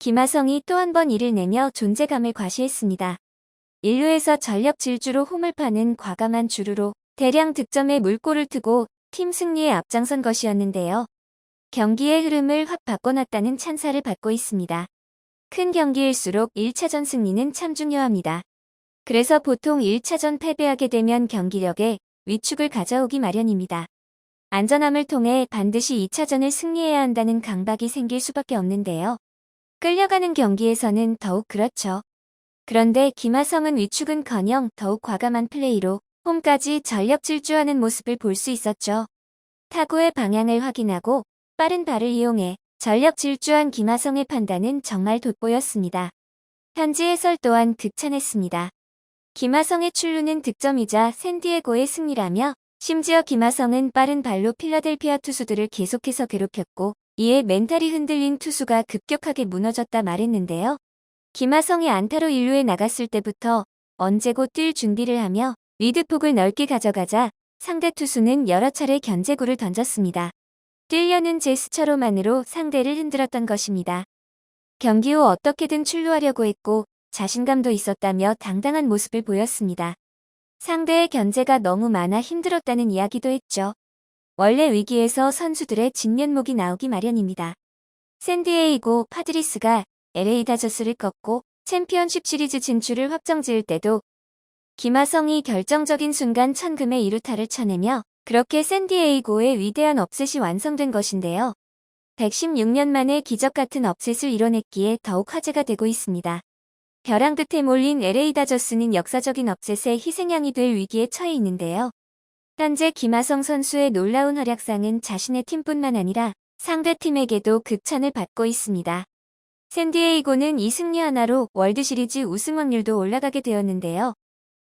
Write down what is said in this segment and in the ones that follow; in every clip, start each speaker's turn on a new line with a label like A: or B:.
A: 김하성이 또 한 번 이를 내며 존재감을 과시했습니다. 1루에서 전력 질주로 홈을 파는 과감한 주루로 대량 득점에 물꼬를 트고 팀 승리에 앞장선 것이었는데요. 경기의 흐름을 확 바꿔놨다는 찬사를 받고 있습니다. 큰 경기일수록 1차전 승리는 참 중요합니다. 그래서 보통 1차전 패배하게 되면 경기력에 위축을 가져오기 마련입니다. 안전함을 통해 반드시 2차전을 승리해야 한다는 강박이 생길 수밖에 없는데요. 끌려가는 경기에서는 더욱 그렇죠. 그런데 김하성은 위축은커녕 더욱 과감한 플레이로 홈까지 전력 질주하는 모습을 볼 수 있었죠. 타구의 방향을 확인하고 빠른 발을 이용해 전력 질주한 김하성의 판단은 정말 돋보였습니다. 현지 해설 또한 극찬했습니다. 김하성의 출루는 득점이자 샌디에고의 승리라며 심지어 김하성은 빠른 발로 필라델피아 투수들을 계속해서 괴롭혔고 이에 멘탈이 흔들린 투수가 급격하게 무너졌다 말했는데요. 김하성이 안타로 1루에 나갔을 때부터 언제고 뛸 준비를 하며 리드폭을 넓게 가져가자 상대 투수는 여러 차례 견제구를 던졌습니다. 뛰려는 제스처로만으로 상대를 흔들었던 것입니다. 경기 후 어떻게든 출루하려고 했고 자신감도 있었다며 당당한 모습을 보였습니다. 상대의 견제가 너무 많아 힘들었다는 이야기도 했죠. 원래 위기에서 선수들의 진면목이 나오기 마련입니다. 샌디에이고 파드리스가 LA 다저스를 꺾고 챔피언십 시리즈 진출을 확정지을 때도 김하성이 결정적인 순간 천금의 2루타를 쳐내며 그렇게 샌디에이고의 위대한 업셋이 완성된 것인데요. 116년 만에 기적 같은 업셋을 이뤄냈기에 더욱 화제가 되고 있습니다. 벼랑 끝에 몰린 LA 다저스는 역사적인 업셋의 희생양이 될 위기에 처해 있는데요. 현재 김하성 선수의 놀라운 활약상은 자신의 팀뿐만 아니라 상대팀에게도 극찬을 받고 있습니다. 샌디에이고는 이 승리 하나로 월드시리즈 우승 확률도 올라가게 되었는데요.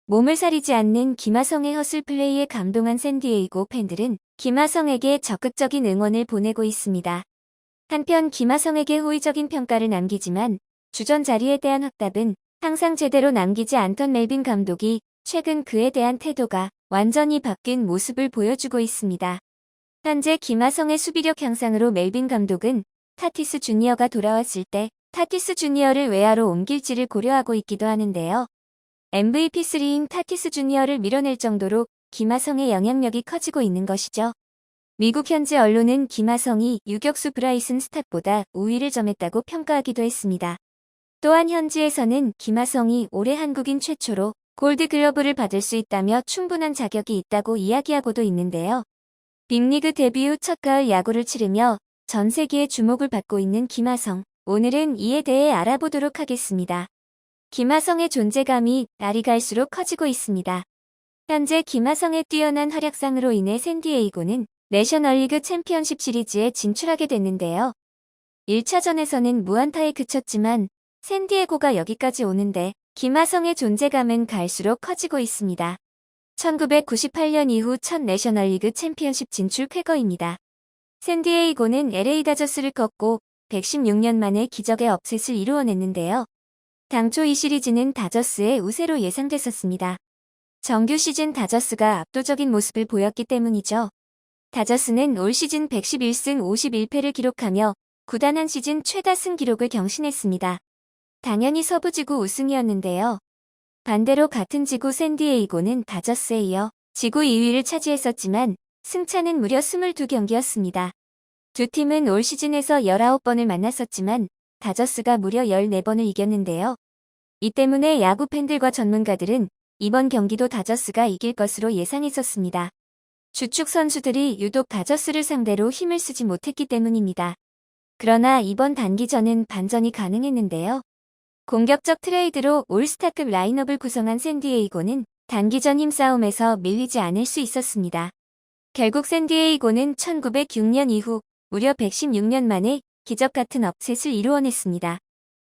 A: 몸을 사리지 않는 김하성의 허슬 플레이에 감동한 샌디에이고 팬들은 김하성에게 적극적인 응원을 보내고 있습니다. 한편 김하성에게 호의적인 평가를 남기지만 주전 자리에 대한 확답은 항상 제대로 남기지 않던 멜빈 감독이 최근 그에 대한 태도가 완전히 바뀐 모습을 보여주고 있습니다. 현재 김하성의 수비력 향상으로 멜빈 감독은 타티스 주니어가 돌아왔을 때 타티스 주니어를 외야로 옮길지를 고려하고 있기도 하는데요. MVP3인 타티스 주니어를 밀어낼 정도로 김하성의 영향력이 커지고 있는 것이죠. 미국 현지 언론은 김하성이 유격수 브라이슨 스탑보다 우위를 점했다고 평가하기도 했습니다. 또한 현지에서는 김하성이 올해 한국인 최초로 골드글러브를 받을 수 있다며 충분한 자격이 있다고 이야기하고도 있는데요. 빅리그 데뷔 후 첫 가을 야구를 치르며 전 세계의 주목을 받고 있는 김하성. 오늘은 이에 대해 알아보도록 하겠습니다. 김하성의 존재감이 날이 갈수록 커지고 있습니다. 현재 김하성의 뛰어난 활약상으로 인해 샌디에이고는 내셔널리그 챔피언십 시리즈에 진출하게 됐는데요. 1차전에서는 무안타에 그쳤지만 샌디에고가 여기까지 오는데 김하성의 존재감은 갈수록 커지고 있습니다. 1998년 이후 첫 내셔널리그 챔피언십 진출 쾌거입니다. 샌디에이고는 LA 다저스를 꺾고 116년 만에 기적의 업셋을 이루어냈는데요. 당초 이 시리즈는 다저스의 우세로 예상됐었습니다. 정규 시즌 다저스가 압도적인 모습을 보였기 때문이죠. 다저스는 올 시즌 111승 51패를 기록하며 구단 한 시즌 최다 승 기록을 경신했습니다. 당연히 서부지구 우승이었는데요. 반대로 같은 지구 샌디에이고는 다저스에 이어 지구 2위를 차지했었지만 승차는 무려 22경기였습니다. 두 팀은 올 시즌에서 19번을 만났었지만 다저스가 무려 14번을 이겼는데요. 이 때문에 야구 팬들과 전문가들은 이번 경기도 다저스가 이길 것으로 예상했었습니다. 주축 선수들이 유독 다저스를 상대로 힘을 쓰지 못했기 때문입니다. 그러나 이번 단기전은 반전이 가능했는데요. 공격적 트레이드로 올스타급 라인업을 구성한 샌디에이고는 단기전 힘싸움에서 밀리지 않을 수 있었습니다. 결국 샌디에이고는 1906년 이후 무려 116년 만에 기적 같은 업셋을 이루어냈습니다.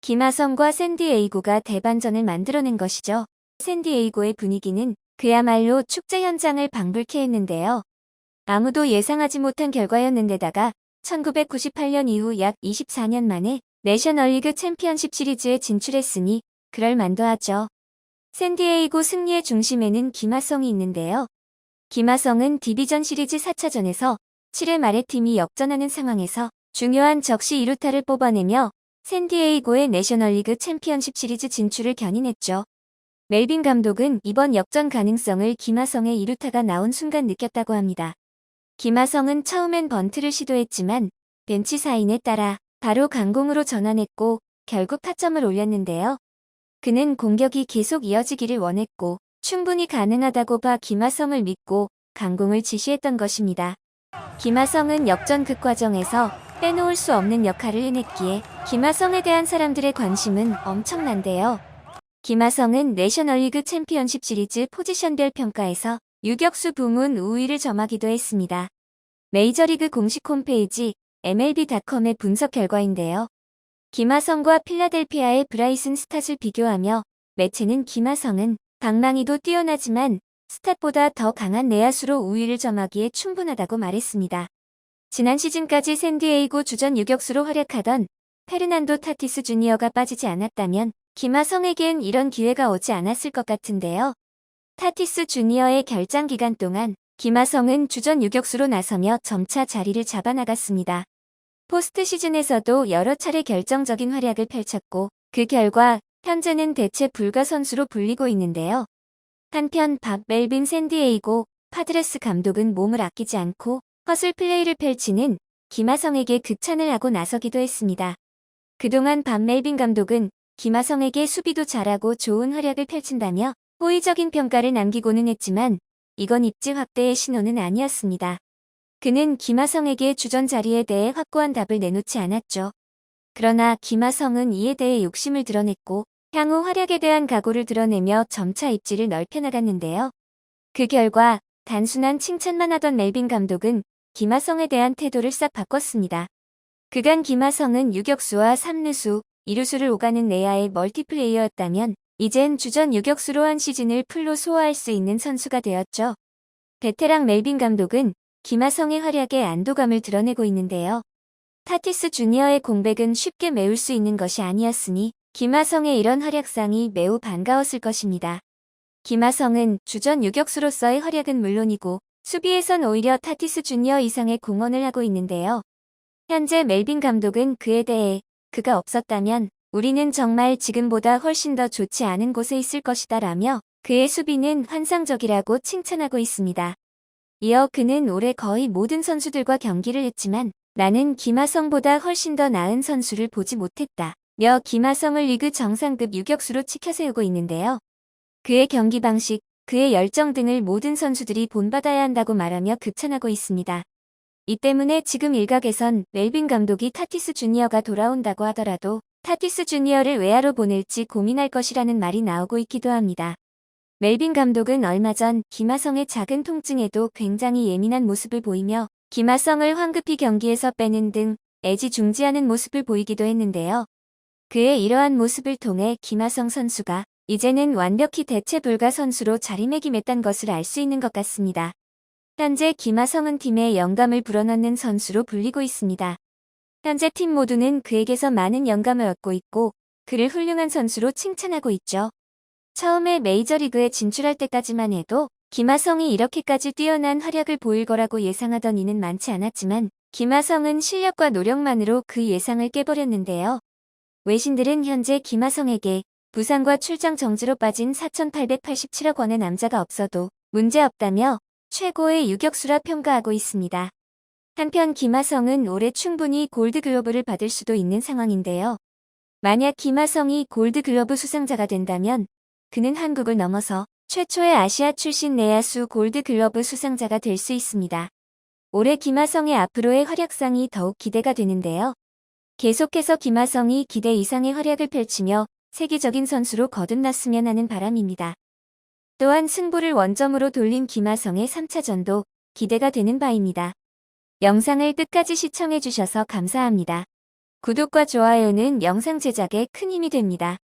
A: 김하성과 샌디에이고가 대반전을 만들어낸 것이죠. 샌디에이고의 분위기는 그야말로 축제 현장을 방불케 했는데요. 아무도 예상하지 못한 결과였는데다가 1998년 이후 약 24년 만에 내셔널리그 챔피언십 시리즈에 진출했으니 그럴 만도 하죠. 샌디에이고 승리의 중심에는 김하성이 있는데요. 김하성은 디비전 시리즈 4차전에서 7회 말에 팀이 역전하는 상황에서 중요한 적시 2루타를 뽑아내며 샌디에이고의 내셔널리그 챔피언십 시리즈 진출을 견인했죠. 멜빈 감독은 이번 역전 가능성을 김하성의 2루타가 나온 순간 느꼈다고 합니다. 김하성은 처음엔 번트를 시도했지만 벤치 사인에 따라 바로 강공으로 전환했고 결국 타점을 올렸는데요. 그는 공격이 계속 이어지기를 원했고 충분히 가능하다고 봐 김하성을 믿고 강공을 지시했던 것입니다. 김하성은 역전 극과정에서 빼놓을 수 없는 역할을 해냈기에 김하성에 대한 사람들의 관심은 엄청난데요. 김하성은 내셔널리그 챔피언십 시리즈 포지션별 평가에서 유격수 부문 우위를 점하기도 했습니다. 메이저리그 공식 홈페이지 MLB.com의 분석 결과인데요. 김하성과 필라델피아의 브라이슨 스탓을 비교하며 매체는 김하성은 방망이도 뛰어나지만 스탯보다 더 강한 내야수로 우위를 점하기에 충분하다고 말했습니다. 지난 시즌까지 샌디에이고 주전 유격수로 활약하던 페르난도 타티스 주니어가 빠지지 않았다면 김하성에겐 이런 기회가 오지 않았을 것 같은데요. 타티스 주니어의 결장 기간 동안 김하성은 주전 유격수로 나서며 점차 자리를 잡아나갔습니다. 포스트 시즌에서도 여러 차례 결정적인 활약을 펼쳤고 그 결과 현재는 대체 불가 선수로 불리고 있는데요. 한편 밥 멜빈 샌디에이고 파드레스 감독은 몸을 아끼지 않고 허슬 플레이를 펼치는 김하성에게 극찬을 하고 나서기도 했습니다. 그동안 밥 멜빈 감독은 김하성에게 수비도 잘하고 좋은 활약을 펼친다며 호의적인 평가를 남기고는 했지만 이건 입지 확대의 신호는 아니었습니다. 그는 김하성에게 주전 자리에 대해 확고한 답을 내놓지 않았죠. 그러나 김하성은 이에 대해 욕심을 드러냈고 향후 활약에 대한 각오를 드러내며 점차 입지를 넓혀나갔는데요. 그 결과 단순한 칭찬만 하던 멜빈 감독은 김하성에 대한 태도를 싹 바꿨습니다. 그간 김하성은 유격수와 3루수, 2루수를 오가는 내야의 멀티플레이어였다면 이젠 주전 유격수로 한 시즌을 풀로 소화할 수 있는 선수가 되었죠. 베테랑 멜빈 감독은 김하성의 활약에 안도감을 드러내고 있는데요. 타티스 주니어의 공백은 쉽게 메울 수 있는 것이 아니었으니 김하성의 이런 활약상이 매우 반가웠을 것입니다. 김하성은 주전 유격수로서의 활약은 물론이고 수비에선 오히려 타티스 주니어 이상의 공헌을 하고 있는데요. 현재 멜빈 감독은 그에 대해 그가 없었다면 우리는 정말 지금보다 훨씬 더 좋지 않은 곳에 있을 것이다 라며 그의 수비는 환상적이라고 칭찬하고 있습니다. 이어 그는 올해 거의 모든 선수들과 경기를 했지만 나는 김하성보다 훨씬 더 나은 선수를 보지 못했다. 며 김하성을 리그 정상급 유격수로 치켜세우고 있는데요. 그의 경기 방식, 그의 열정 등을 모든 선수들이 본받아야 한다고 말하며 극찬하고 있습니다. 이 때문에 지금 일각에선 멜빈 감독이 타티스 주니어가 돌아온다고 하더라도 타티스 주니어를 외야로 보낼지 고민할 것이라는 말이 나오고 있기도 합니다. 멜빈 감독은 얼마 전 김하성의 작은 통증에도 굉장히 예민한 모습을 보이며 김하성을 황급히 경기에서 빼는 등 애지중지하는 모습을 보이기도 했는데요. 그의 이러한 모습을 통해 김하성 선수가 이제는 완벽히 대체 불가 선수로 자리매김했다는 것을 알 수 있는 것 같습니다. 현재 김하성은 팀에 영감을 불어넣는 선수로 불리고 있습니다. 현재 팀 모두는 그에게서 많은 영감을 얻고 있고 그를 훌륭한 선수로 칭찬하고 있죠. 처음에 메이저리그에 진출할 때까지만 해도 김하성이 이렇게까지 뛰어난 활약을 보일 거라고 예상하던 이는 많지 않았지만 김하성은 실력과 노력만으로 그 예상을 깨버렸는데요. 외신들은 현재 김하성에게 부상과 출장 정지로 빠진 4,887억 원의 남자가 없어도 문제없다며 최고의 유격수라 평가하고 있습니다. 한편 김하성은 올해 충분히 골드글러브를 받을 수도 있는 상황인데요. 만약 김하성이 골드글러브 수상자가 된다면 그는 한국을 넘어서 최초의 아시아 출신 내야수 골드글러브 수상자가 될 수 있습니다. 올해 김하성의 앞으로의 활약상이 더욱 기대가 되는데요. 계속해서 김하성이 기대 이상의 활약을 펼치며 세계적인 선수로 거듭났으면 하는 바람입니다. 또한 승부를 원점으로 돌린 김하성의 3차전도 기대가 되는 바입니다. 영상을 끝까지 시청해주셔서 감사합니다. 구독과 좋아요는 영상 제작에 큰 힘이 됩니다.